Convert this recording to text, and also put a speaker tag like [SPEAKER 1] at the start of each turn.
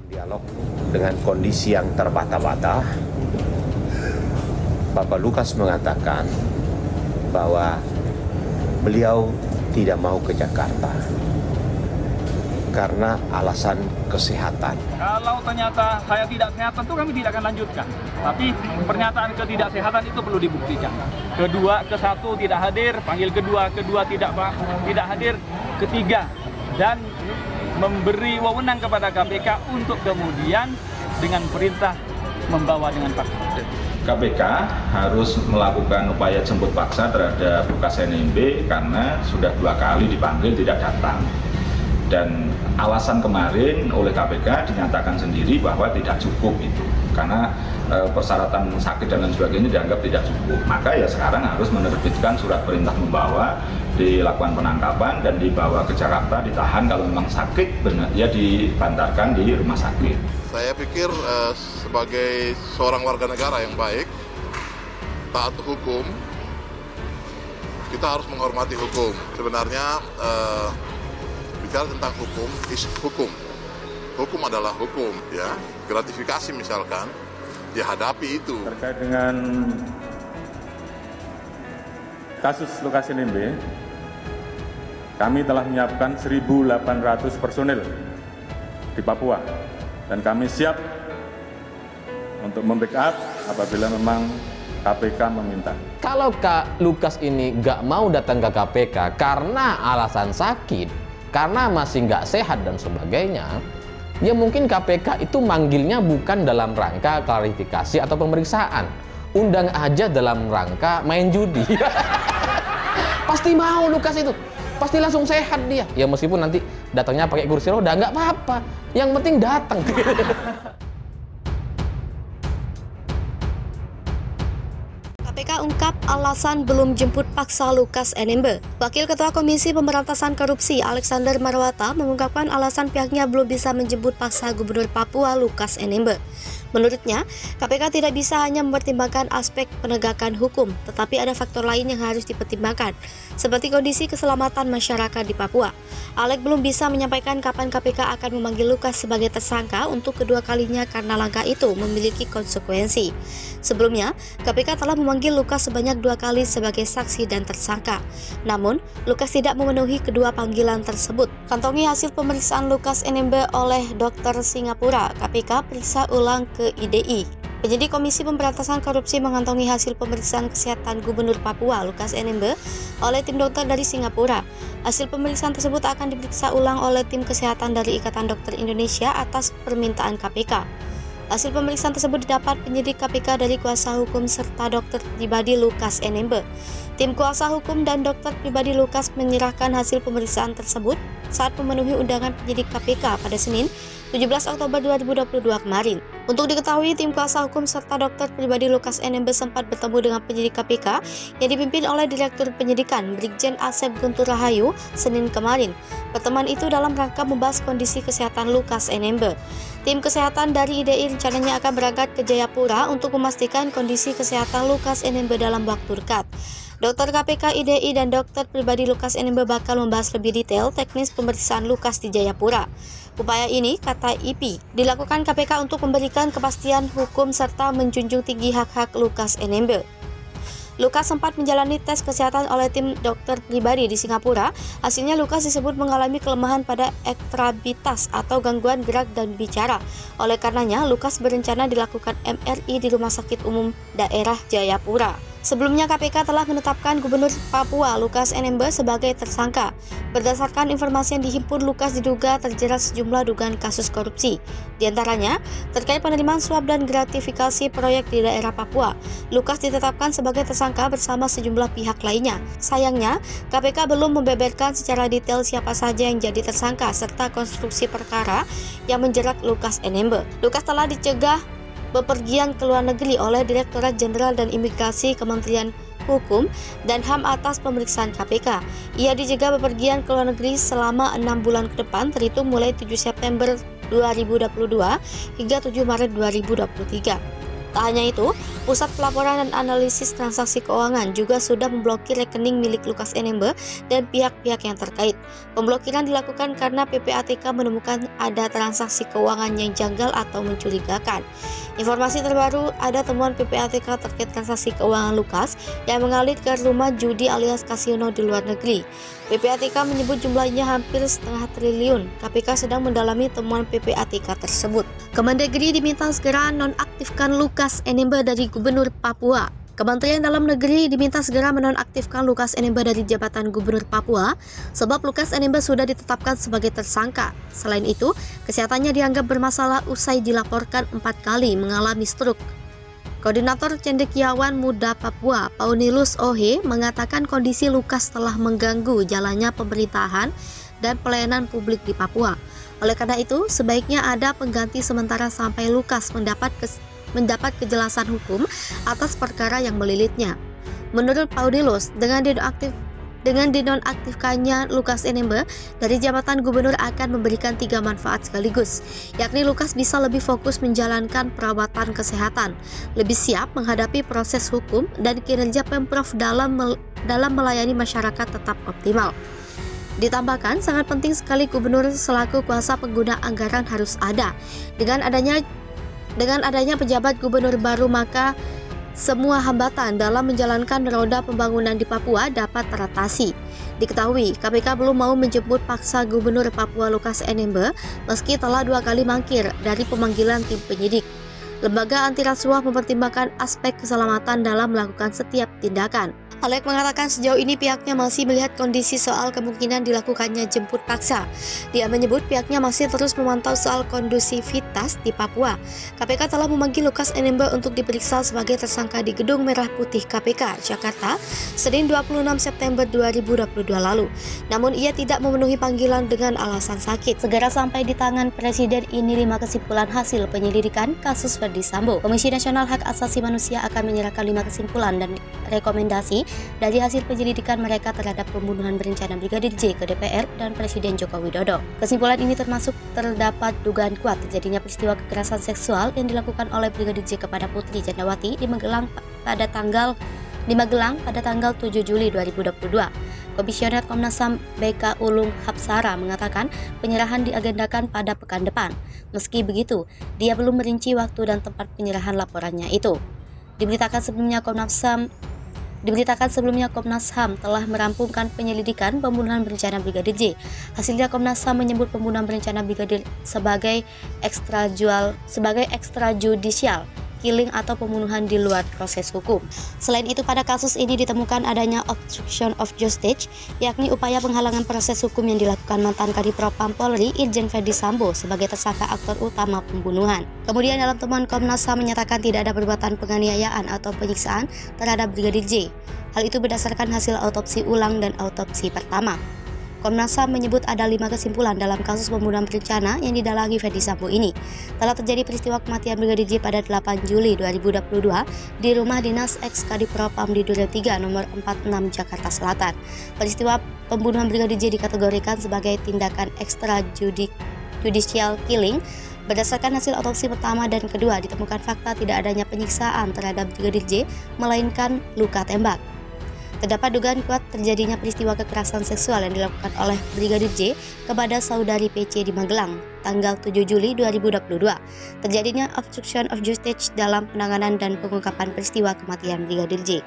[SPEAKER 1] Dialog dengan kondisi yang terbata-bata, Bapak Lukas mengatakan bahwa beliau tidak mau ke Jakarta karena alasan kesehatan.
[SPEAKER 2] Kalau ternyata saya tidak sehat, tentu kami tidak akan lanjutkan. Tapi pernyataan ketidaksehatan itu perlu dibuktikan. Kedua, ke satu tidak hadir, panggil kedua tidak hadir, ketiga, dan memberi wewenang kepada KPK untuk kemudian dengan perintah membawa dengan paksa.
[SPEAKER 3] KPK harus melakukan upaya jemput paksa terhadap Lukas NMB karena sudah 2 kali dipanggil tidak datang. Dan alasan kemarin oleh KPK dinyatakan sendiri bahwa tidak cukup itu. Karena persyaratan sakit dan lain sebagainya dianggap tidak cukup. Maka ya sekarang harus menerbitkan surat perintah membawa, dilakukan penangkapan dan dibawa ke Jakarta, ditahan. Kalau memang sakit benar ya dibantarkan di rumah sakit.
[SPEAKER 4] Saya pikir sebagai seorang warga negara yang baik, taat hukum, kita harus menghormati hukum. Sebenarnya bicara tentang hukum, hukum. Hukum adalah hukum, ya. Gratifikasi misalkan, dihadapi itu.
[SPEAKER 5] Terkait dengan kasus Lukas NMB, kami telah menyiapkan 1.800 personil di Papua dan kami siap untuk membackup apabila memang KPK meminta.
[SPEAKER 6] Kalau Kak Lukas ini nggak mau datang ke KPK karena alasan sakit, karena masih nggak sehat dan sebagainya, ya mungkin KPK itu manggilnya bukan dalam rangka klarifikasi atau pemeriksaan. Undang aja dalam rangka main judi. Pasti mau Lukas itu. Pasti langsung sehat dia. Ya meskipun nanti datangnya pakai kursi roda, nggak apa-apa. Yang penting datang.
[SPEAKER 7] KPK ungkap alasan belum jemput paksa Lukas NMB. Wakil Ketua Komisi Pemberantasan Korupsi Alexander Marwata mengungkapkan alasan pihaknya belum bisa menjemput paksa Gubernur Papua Lukas NMB. Menurutnya, KPK tidak bisa hanya mempertimbangkan aspek penegakan hukum, tetapi ada faktor lain yang harus dipertimbangkan, seperti kondisi keselamatan masyarakat di Papua. Alex belum bisa menyampaikan kapan KPK akan memanggil Lukas sebagai tersangka untuk kedua kalinya karena langkah itu memiliki konsekuensi. Sebelumnya, KPK telah memanggil Lukas sebanyak 2 kali sebagai saksi dan tersangka. Namun, Lukas tidak memenuhi kedua panggilan tersebut. Kantongi hasil pemeriksaan Lukas NMB oleh dokter Singapura, KPK periksa ulang ke IDI. Penyidik Komisi Pemberantasan Korupsi mengantongi hasil pemeriksaan kesehatan Gubernur Papua Lukas NMB oleh tim dokter dari Singapura. Hasil pemeriksaan tersebut akan diperiksa ulang oleh tim kesehatan dari Ikatan Dokter Indonesia atas permintaan KPK. Hasil pemeriksaan tersebut didapat penyidik KPK dari kuasa hukum serta dokter pribadi Lukas NMB. Tim kuasa hukum dan dokter pribadi Lukas menyerahkan hasil pemeriksaan tersebut saat memenuhi undangan penyidik KPK pada Senin 17 Oktober 2022 kemarin. Untuk diketahui, tim kuasa hukum serta dokter pribadi Lukas NMB sempat bertemu dengan penyidik KPK yang dipimpin oleh Direktur Penyidikan Brigjen Asep Guntur Rahayu Senin kemarin. Pertemuan itu dalam rangka membahas kondisi kesehatan Lukas NMB. Tim kesehatan dari IDI rencananya akan berangkat ke Jayapura untuk memastikan kondisi kesehatan Lukas NMB dalam waktu dekat. Dokter KPK, IDI, dan dokter pribadi Lukas NMB bakal membahas lebih detail teknis pemeriksaan Lukas di Jayapura. Upaya ini, kata IP, dilakukan KPK untuk memberikan kepastian hukum serta menjunjung tinggi hak-hak Lukas NMB. Lukas sempat menjalani tes kesehatan oleh tim dokter pribadi di Singapura. Hasilnya Lukas disebut mengalami kelemahan pada ekstrabitas atau gangguan gerak dan bicara. Oleh karenanya, Lukas berencana dilakukan MRI di Rumah Sakit Umum Daerah Jayapura. Sebelumnya KPK telah menetapkan Gubernur Papua Lukas NMB sebagai tersangka. Berdasarkan informasi yang dihimpun, Lukas diduga terjerat sejumlah dugaan kasus korupsi. Di antaranya, terkait penerimaan suap dan gratifikasi proyek di daerah Papua. Lukas ditetapkan sebagai tersangka bersama sejumlah pihak lainnya. Sayangnya, KPK belum membeberkan secara detail siapa saja yang jadi tersangka serta konstruksi perkara yang menjerat Lukas NMB. Lukas telah dicegah bepergian ke luar negeri oleh Direktorat Jenderal dan Imigrasi Kementerian Hukum dan HAM atas pemeriksaan KPK. Ia dijaga bepergian ke luar negeri selama 6 bulan ke depan, terhitung mulai 7 September 2022 hingga 7 Maret 2023. Tak hanya itu, Pusat Pelaporan dan Analisis Transaksi Keuangan juga sudah memblokir rekening milik Lukas NMB dan pihak-pihak yang terkait. Pemblokiran dilakukan karena PPATK menemukan ada transaksi keuangan yang janggal atau mencurigakan. Informasi terbaru, ada temuan PPATK terkait transaksi keuangan Lukas yang mengalir ke rumah judi alias kasino di luar negeri. PPATK menyebut jumlahnya hampir 0,5 triliun. KPK sedang mendalami temuan PPATK tersebut. Kemendagri diminta segera nonaktifkan Lukas NMB dari Gubernur Papua. Kementerian Dalam Negeri diminta segera menonaktifkan Lukas NMB dari jabatan Gubernur Papua sebab Lukas NMB sudah ditetapkan sebagai tersangka. Selain itu, kesehatannya dianggap bermasalah usai dilaporkan 4 kali mengalami stroke. Koordinator Cendekiawan Muda Papua, Paunilus Ohe, mengatakan kondisi Lukas telah mengganggu jalannya pemerintahan dan pelayanan publik di Papua. Oleh karena itu, sebaiknya ada pengganti sementara sampai Lukas mendapat kejelasan hukum atas perkara yang melilitnya. Menurut Paunilus, dengan dinonaktifkannya Lukas NMB dari jabatan gubernur akan memberikan 3 manfaat sekaligus, yakni Lukas bisa lebih fokus menjalankan perawatan kesehatan, lebih siap menghadapi proses hukum, dan kinerja Pemprov dalam melayani masyarakat tetap optimal. Ditambahkan, sangat penting sekali gubernur selaku kuasa pengguna anggaran harus ada. Dengan adanya pejabat gubernur baru, maka semua hambatan dalam menjalankan roda pembangunan di Papua dapat teratasi. Diketahui, KPK belum mau menjemput paksa Gubernur Papua Lukas NMB meski telah 2 kali mangkir dari pemanggilan tim penyidik. Lembaga anti rasuah mempertimbangkan aspek keselamatan dalam melakukan setiap tindakan. Alek mengatakan sejauh ini pihaknya masih melihat kondisi soal kemungkinan dilakukannya jemput paksa. Dia menyebut pihaknya masih terus memantau soal kondusivitas di Papua. KPK telah memanggil Lukas NMB untuk diperiksa sebagai tersangka di Gedung Merah Putih KPK, Jakarta, Senin 26 September 2022 lalu. Namun ia tidak memenuhi panggilan dengan alasan sakit. Segera sampai di tangan Presiden ini 5 kesimpulan hasil penyelidikan kasus Ferdi Sambo. Komisi Nasional Hak Asasi Manusia akan menyerahkan 5 kesimpulan dan rekomendasi dari hasil penyelidikan mereka terhadap pembunuhan berencana Brigadir J ke DPR dan Presiden Joko Widodo. Kesimpulan ini termasuk terdapat dugaan kuat terjadinya peristiwa kekerasan seksual yang dilakukan oleh Brigadir J kepada Putri Candrawati di Magelang pada tanggal 7 Juli 2022. Komisioner Komnas HAM BK Ulung Hapsara mengatakan penyerahan diagendakan pada pekan depan. Meski begitu, dia belum merinci waktu dan tempat penyerahan laporannya itu. Diberitakan sebelumnya Komnas HAM telah merampungkan penyelidikan pembunuhan berencana Brigadir J. Hasilnya Komnas HAM menyebut pembunuhan berencana Brigadir sebagai extrajudicial killing atau pembunuhan di luar proses hukum. Selain itu, pada kasus ini ditemukan adanya obstruction of justice, yakni upaya penghalangan proses hukum yang dilakukan mantan Kadipropam Polri Irjen Ferdi Sambo sebagai tersangka aktor utama pembunuhan. Kemudian dalam temuan Komnas HAM menyatakan tidak ada perbuatan penganiayaan atau penyiksaan terhadap Brigadir J. Hal itu berdasarkan hasil autopsi ulang dan autopsi pertama. Komnas HAM menyebut ada 5 kesimpulan dalam kasus pembunuhan berencana yang didalangi Ferdi Sambo ini. Telah terjadi peristiwa kematian Brigadir J pada 8 Juli 2022 di rumah dinas ex-Kadipropam di Duren 3 nomor 46 Jakarta Selatan. Peristiwa pembunuhan Brigadir J dikategorikan sebagai tindakan extrajudicial killing. Berdasarkan hasil autopsi pertama dan kedua, ditemukan fakta tidak adanya penyiksaan terhadap Brigadir J, melainkan luka tembak. Terdapat dugaan kuat terjadinya peristiwa kekerasan seksual yang dilakukan oleh Brigadir J kepada saudari PC di Magelang, tanggal 7 Juli 2022. Terjadinya obstruction of justice dalam penanganan dan pengungkapan peristiwa kematian Brigadir J.